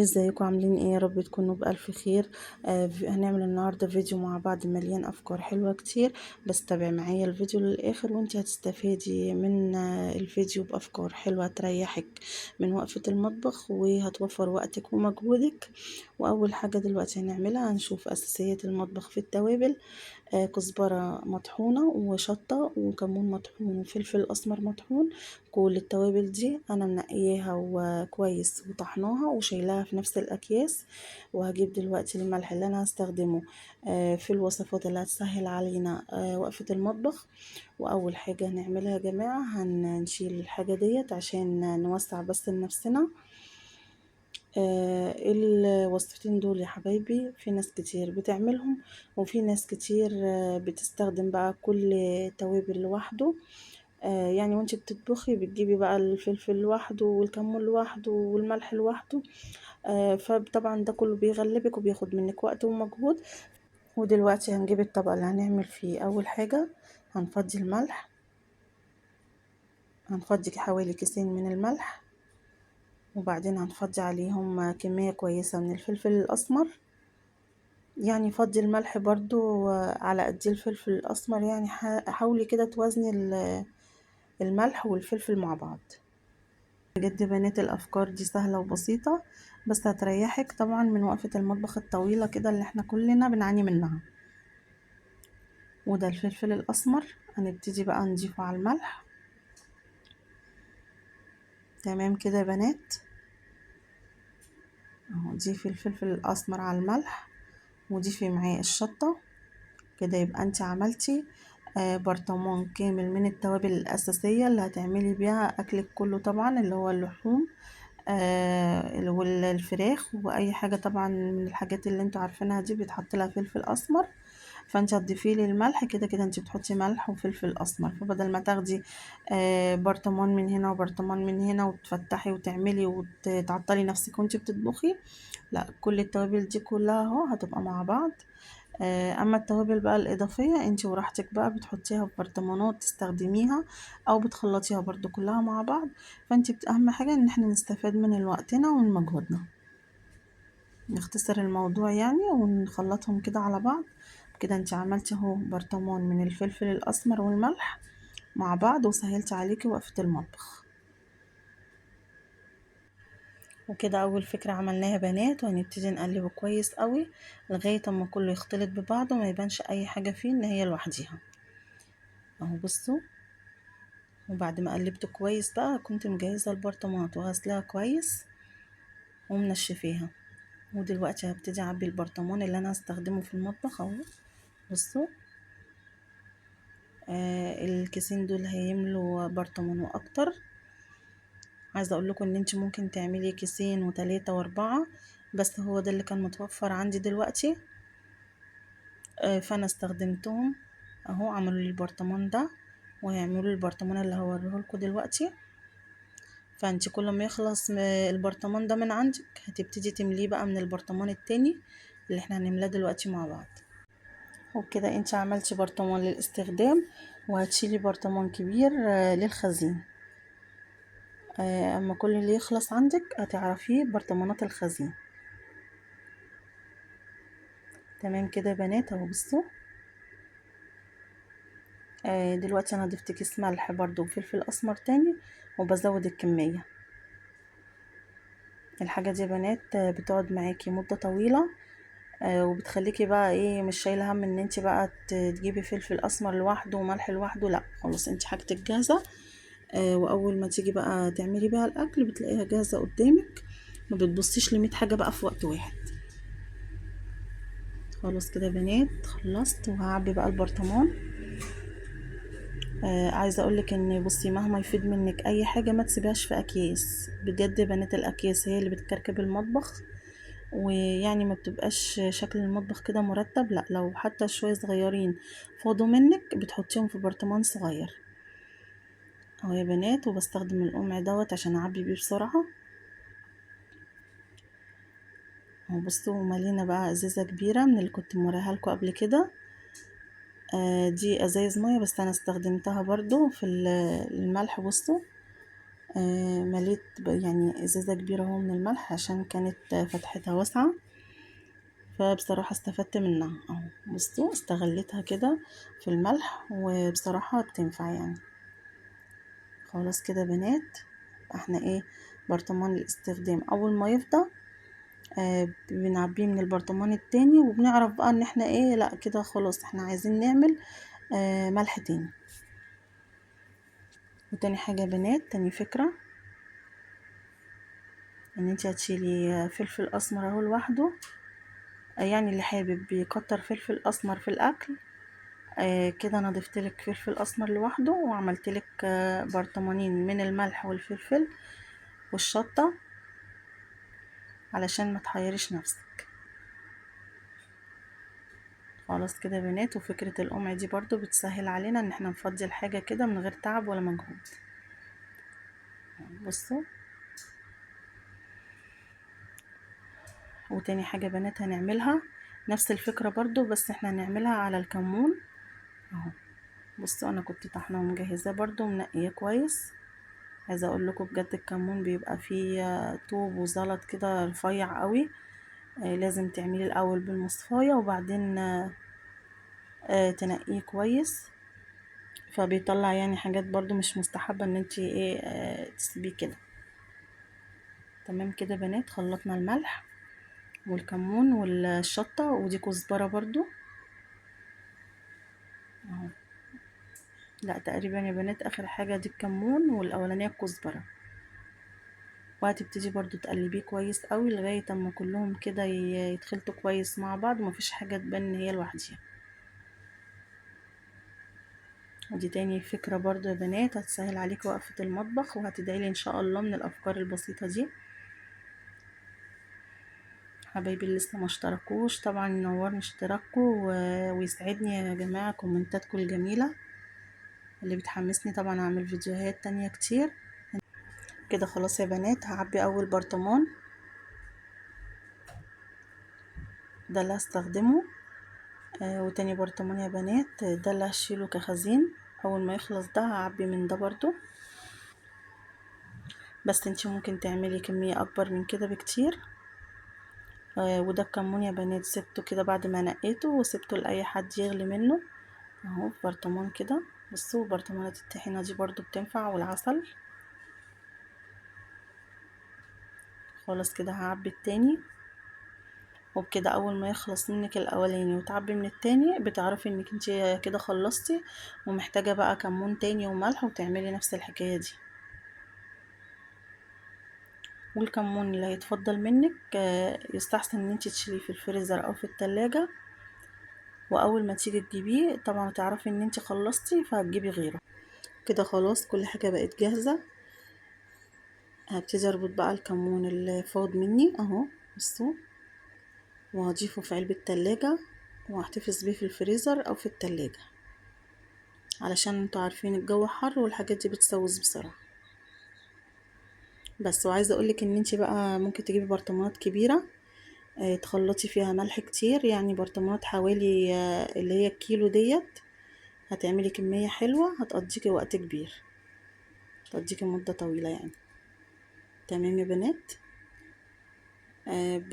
ازيكم عاملين ايه؟ يا رب تكونوا بألف خير. هنعمل النهارده فيديو مع بعض مليان افكار حلوه كتير. بس تابع معايا الفيديو للاخر وانت هتستفادي من الفيديو بافكار حلوه تريحك من وقفه المطبخ وهتوفر وقتك ومجهودك. واول حاجه دلوقتي هنعملها هنشوف اساسيات المطبخ في التوابل. كزبرة مطحونة وشطة وكمون مطحون وفلفل أسمر مطحون. كل التوابل دي أنا منقياها وكويس وطحناها وشايلاها في نفس الأكياس. وهجيب دلوقتي الملح اللي أنا هستخدمه في الوصفات اللي هتسهل علينا وقفة المطبخ. وأول حاجة هنعملها يا جماعة هنشيل الحاجة ديت عشان نوسع بس لنفسنا. الوصفتين دول يا حبايبي في ناس كتير بتعملهم وفي ناس كتير بتستخدم بقى كل توابل لوحده. يعني وانت بتطبخي بتجيبي بقى الفلفل لوحده والكمون لوحده والملح لوحده. فطبعا ده كله بيغلبك وبياخد منك وقت ومجهود. ودلوقتي هنجيب الطبق اللي هنعمل فيه. اول حاجة هنفضي الملح، هنفضي حوالي كيسين من الملح، وبعدين هنفضي عليهم كمية كويسة من الفلفل الأسمر. يعني فضي الملح برضو على قد الفلفل الأسمر، يعني حاولي كده توازني الملح والفلفل مع بعض. بجد بنات الأفكار دي سهلة وبسيطة، بس هتريحك طبعا من وقفة المطبخ الطويلة كده اللي احنا كلنا بنعاني منها. وده الفلفل الأسمر هنبتدي بقى نضيفه على الملح. تمام كده يا بنات، اهو ضيفي الفلفل الأسمر على الملح وضيفي معاه الشطة. كده يبقى انت عملتي برطمان كامل من التوابل الأساسية اللي هتعملي بيها أكلك كله، طبعا اللي هو اللحوم والفراخ وأي حاجة طبعا من الحاجات اللي انتوا عارفينها دي بيتحط لها فلفل أسمر. فانت هتضيفي لي الملح، كده كده انت بتحطي ملح وفلفل أسمر، فبدل ما تاخدي برطمان من هنا وبرطمان من هنا وتفتحي وتعملي وتعطلي نفسك وانت بتطبخي، لا، كل التوابل دي كلها اهو هتبقى مع بعض. اما التوابل بقى الاضافيه انت وراحتك بقى بتحطيها في برطمانات تستخدميها او بتخلطيها برضو كلها مع بعض. فانت اهم حاجه ان احنا نستفاد من وقتنا ومن مجهودنا، نختصر الموضوع يعني ونخلطهم كده على بعض. كده انت عملتي اهو برطمان من الفلفل الاسمر والملح مع بعض وسهلت عليكي وقفه المطبخ. وكده اول فكرة عملناها بنات، وهنبتدي نقلبه كويس قوي لغاية اما كله يختلط ببعضه وما يبانش اي حاجة فيه ان هي لوحديها. اهو بصوا، وبعد ما قلبته كويس بقى كنت مجهزة البرطمانات وغسلها كويس ومنشفيها. ودلوقتي هبتدي اعبي البرطمان اللي انا هستخدمه في المطبخ اهو. بصوا، الكيسين دول هيملوا برطمان واكتر. عايزه اقول لكم ان انت ممكن تعملي كيسين وتلاتة واربعة، بس هو ده اللي كان متوفر عندي دلوقتي. فانا استخدمتهم اهو، عملوا لي البرطمان ده وهيعملوا لي البرطمان اللي هوريه لكم دلوقتي. فانت كل ما يخلص البرطمان ده من عندك هتبتدي تمليه بقى من البرطمان التاني اللي احنا هنملاه دلوقتي مع بعض. وبكده انت عملتي برطمان للاستخدام وهتشيلي برطمان كبير للخزين. اما كل اللي يخلص عندك هتعرفيه برطمانات الخزين. تمام كده يا بنات، اهو بصوا. دلوقتي انا ضفت كيس ملح برضو وفلفل اسمر تاني وبزود الكمية. الحاجة دي يا بنات بتقعد معاكي مدة طويلة، وبتخليكي بقى ايه مش شايله هم ان انت بقى تجيبي فلفل اسمر لوحده وملح لوحده. لا خلاص، انت حاجتك جاهزه. واول ما تيجي بقى تعملي بيها الاكل بتلاقيها جاهزه قدامك، ما بتبصيش ل100 حاجه بقى في وقت واحد. خلاص كده يا بنات خلصت وهعبي بقى البرطمان. عايزه اقولك ان بصي مهما يفيد منك اي حاجه ما تسيبهاش في اكياس. بجد يا بنات الاكياس هي اللي بتكركب المطبخ، ويعني ما بتبقاش شكل المطبخ كده مرتب. لا، لو حتى شوية صغيرين فاضوا منك بتحطيهم في برطمان صغير اهو يا بنات. وبستخدم القمع دوت عشان اعبي بيه بسرعة اهو. بصوا مالينا بقى ازازة كبيرة من اللي كنت موريها لكم قبل كده. دي ازايز مية بس انا استخدمتها برضو في الملح. بصوا مليت يعني ازازة كبيرة اهو من الملح عشان كانت فتحتها واسعة، فبصراحة استفدت منها اهو. بصوا استغلتها كده في الملح، وبصراحة بتنفع يعني. خلاص كده بنات، احنا ايه، برطمان الاستخدام اول ما يفضى بنعبيه من البرطمان التاني، وبنعرف بقى ان احنا ايه، لا كده خلاص احنا عايزين نعمل ملح تاني. وتاني حاجة يا بنات، تاني فكرة، ان انت هتشيلي فلفل اسمر اهو لوحده. يعني اللي حابب يكتر فلفل اسمر في الاكل، كده انا ضفتلك فلفل اسمر لوحده، وعملتلك برطمانين من الملح والفلفل والشطة، علشان ما تحيريش نفسك. خلاص كده يا بنات، وفكرة القمع دي برضو بتسهل علينا ان احنا نفضي الحاجة كده من غير تعب ولا مجهود. بصوا، وتاني حاجة يا بنات هنعملها نفس الفكرة برضو، بس احنا هنعملها على الكمون اهو. بصوا انا كنت طحنه ومجهزاه برضو ومنقيه كويس. عايزه اقول لكم بجد الكمون بيبقى فيه طوب وزلط كده رفيع قوي. لازم تعمليه الاول بالمصفايه، وبعدين تنقيه كويس، فبيطلع يعني حاجات برضو مش مستحبه ان انتي ايه تسيبيه كده. تمام كده بنات، خلطنا الملح والكمون والشطه، ودي كزبره برضو اهو. لا تقريبا يا بنات اخر حاجه دي الكمون، والاولانيه الكزبره. وهتبتدي برضو تقلبيه كويس قوي لغايه اما كلهم كده يتخلطوا كويس مع بعض، ومفيش حاجه تبان ان هي لوحديها. ودي تاني فكره برضو يا بنات هتسهل عليك وقفه المطبخ، وهتدعيلي ان شاء الله من الافكار البسيطه دي. حبايبي اللي لسه ما اشتركوش طبعا ينورني اشتراككم ويسعدني يا جماعه كومنتاتكم الجميله اللي بتحمسني طبعا اعمل فيديوهات تانية كتير. كده خلاص يا بنات، هعبي اول برطمان ده اللي هستخدمه. وتاني برطمان يا بنات ده اللي هشيله كخزين. اول ما يخلص ده هعبي من ده برضو، بس انتي ممكن تعملي كمية اكبر من كده بكتير. وده الكمون يا بنات سبته كده بعد ما نقيته، وسبته لاي حد يغلي منه اهو في برطمان كده. بصوا برطمانات الطحينة دي برضو بتنفع، والعسل. خلاص كده هعبي التاني، وبكده اول ما يخلص منك الاولاني وتعبي من التاني بتعرفي انك انتي كده خلصتي، ومحتاجة بقى كمون تاني وملح، وتعملي نفس الحكاية دي. والكمون اللي هيتفضل منك يستحسن ان انت تشيليه في الفريزر او في التلاجة، واول ما تيجي تجيبيه طبعا تعرفي ان انت خلصتي فهتجيبي غيره. كده خلاص كل حاجة بقت جاهزة. هبتدي اربط بقى الكمون اللي فاض مني اهو. بصوا، وهضيفه في علبة تلاجة، وهحتفظ بيه في الفريزر او في التلاجة، علشان انتوا عارفين الجو حر والحاجات دي بتسوس بسرعة. بس وعايزة اقولك ان انت بقى ممكن تجيبي برطمانات كبيرة تخلطي فيها ملح كتير، يعني برطمانات حوالي اللي هي الكيلو ديت، هتعملي كمية حلوة هتقضيكي وقت كبير، تقضيكي مدة طويلة يعني. تمام يا بنات.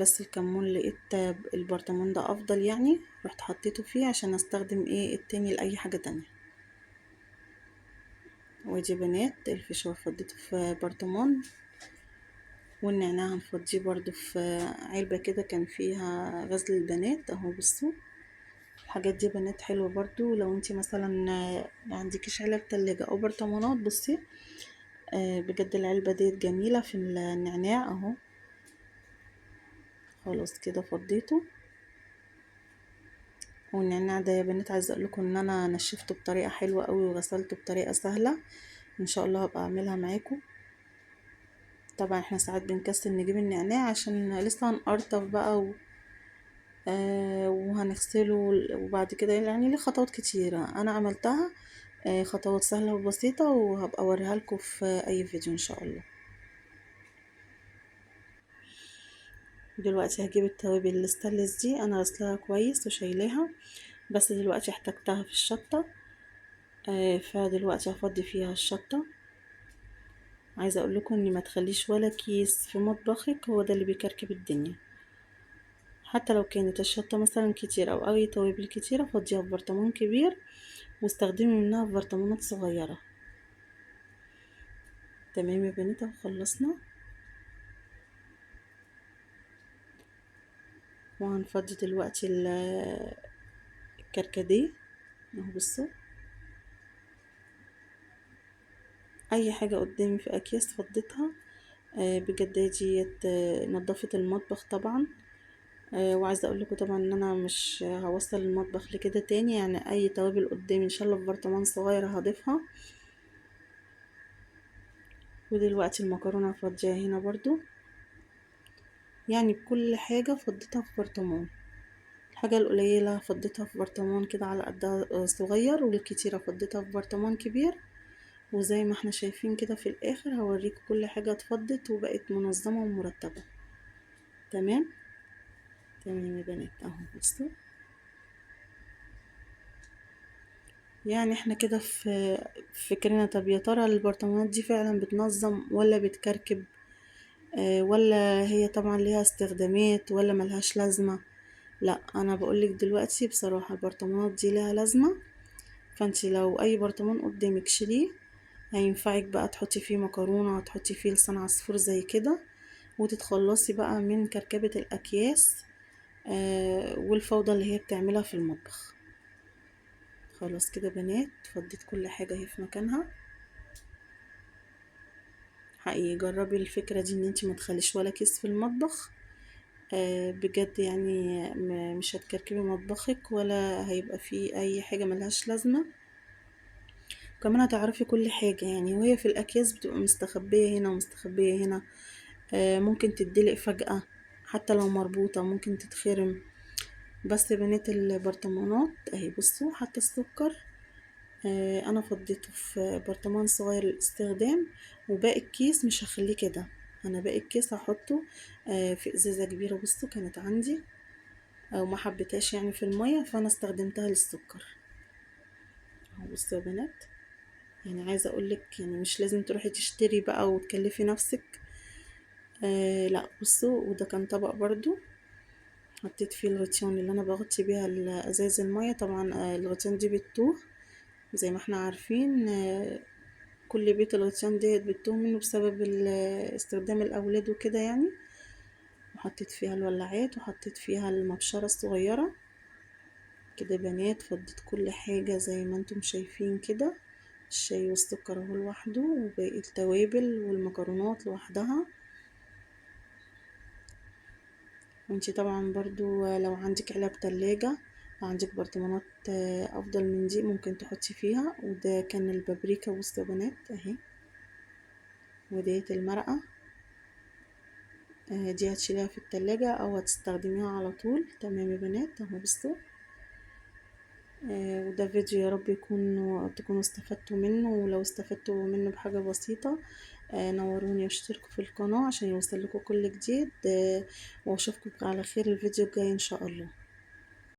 بس الكمون لقيت البرطمان ده افضل يعني، رحت حطيته فيه عشان استخدم ايه التاني لأي حاجة تانية. ودي بنات الفشار فضيته في برطمان، والنعناع هنفضيه برضو في علبة كده كان فيها غزل البنات اهو. بصوا الحاجات دي بنات حلوة برضو، لو انتي مثلا ما عندكيش علب تلاجة او برطمانات. بصي بجد العلبة ديت جميلة في النعناع اهو. خلاص كده فضيته. والنعناع ده يا بنات عايزة اقولكم ان انا نشفته بطريقة حلوة قوي، وغسلته بطريقة سهلة، ان شاء الله هبقى اعملها معاكم. طبعا احنا ساعات بنكسل نجيب النعناع عشان لسه هنقرطف بقى وهنغسله، وبعد كده يعني ليه خطوات كتيرة انا عملتها، خطوات سهلة وبسيطة، وهبقى اوريها لكم في اي فيديو ان شاء الله. دلوقتي هجيب التوابل الستانلس دي، انا غسلها كويس وشايلاها، بس دلوقتي احتجتها في الشطة. فدلوقتي هفضي فيها الشطة عايزة اقول لكم ان ما تخليش ولا كيس في مطبخك، هو ده اللي بيكركب الدنيا. حتى لو كانت الشطة مثلا كتير او اي توابل كتيرة، فضيها في برطمان كبير واستخدمي منها في برطمانات صغيرة. تمام يا بنات، اهو خلصنا. وهنفضي دلوقتي الكركديه اهو. بصوا، اي حاجة قدامي في اكياس فضيتها. بجد ديت نظفت المطبخ طبعا. وعايزه اقول لكم طبعا ان انا مش هوصل المطبخ لكده تاني، يعني اي توابل قدامي ان شاء الله في برطمان صغير هضيفها. ودلوقتي المكرونه فاضيه هنا برضو، يعني كل حاجه فضيتها في برطمان. الحاجه القليله فضيتها في برطمان كده على قدها صغير، والكتيره فضيتها في برطمان كبير. وزي ما احنا شايفين كده في الاخر هوريكم كل حاجه اتفضت وبقت منظمه ومرتبه. تمام. تمام يا بنات، اهو بصوا. يعني احنا كده في فكرنا. طب يا ترى البرطمانات دي فعلا بتنظم ولا بتكركب؟ ولا هي طبعا ليها استخدامات ولا ملهاش لازمة؟ لا، انا بقولك دلوقتي بصراحة البرطمانات دي ليها لازمة. فانتي لو اي برطمان قدامك شيليه، هينفعك بقى تحطي فيه مكرونة، تحطي فيه لسان عصفور زي كده، وتتخلصي بقى من كركبة الاكياس والفوضى اللي هي بتعملها في المطبخ. خلاص كده بنات، فضيت كل حاجة اهي في مكانها. حقيقي جربي الفكرة دي، ان انتي ما تخليش ولا كيس في المطبخ. بجد يعني مش هتكركبي مطبخك ولا هيبقى فيه اي حاجة ملهاش لازمة. وكمان هتعرفي كل حاجة، يعني وهي في الاكياس بتبقى مستخبية هنا ومستخبية هنا. ممكن تدلق فجأة، حتى لو مربوطة ممكن تتخرم. بس يا بنات البرطمانات اهي بصوا، حتى السكر انا فضيته في برطمان صغير للاستخدام. وباقي الكيس مش هخليه كده، انا باقي الكيس هحطه في ازازة كبيرة. بصوا كانت عندي او ما حبيتهاش يعني في المية، فانا استخدمتها للسكر اهو. بصوا يا بنات، يعني عايزة اقولك يعني مش لازم تروحي تشتري بقى وتكلفي نفسك. لا بصوا، وده كان طبق برضو حطيت فيه الغطيان اللي انا بغطي بيها ازاز المية. طبعا الغطيان دي بتتوه زي ما احنا عارفين. كل بيت الغطيان ديت بتتوه منه بسبب استخدام الاولاد وكده يعني. وحطيت فيها الولاعات وحطيت فيها المبشرة الصغيرة كده. بنات فضيت كل حاجة زي ما انتم شايفين كده. الشاي والسكر اهو لوحده، وباقي التوابل والمكرونات لوحدها. وانتي طبعا برضو لو عندك علب تلاجة، لو عندك برطمانات افضل من دي ممكن تحطي فيها. وده كان البابريكا. بصوا يا بنات اهي، وديت المرقة. دي هتشيلها في التلاجة او هتستخدميها على طول. تمام يا بنات، اهو بصوا. وده فيديو يا رب تكونوا استفدتوا منه. ولو استفدتوا منه بحاجة بسيطة، نوروني واشتركوا في القناة عشان يوصل لكم كل جديد. واشوفكم على خير الفيديو الجاي ان شاء الله.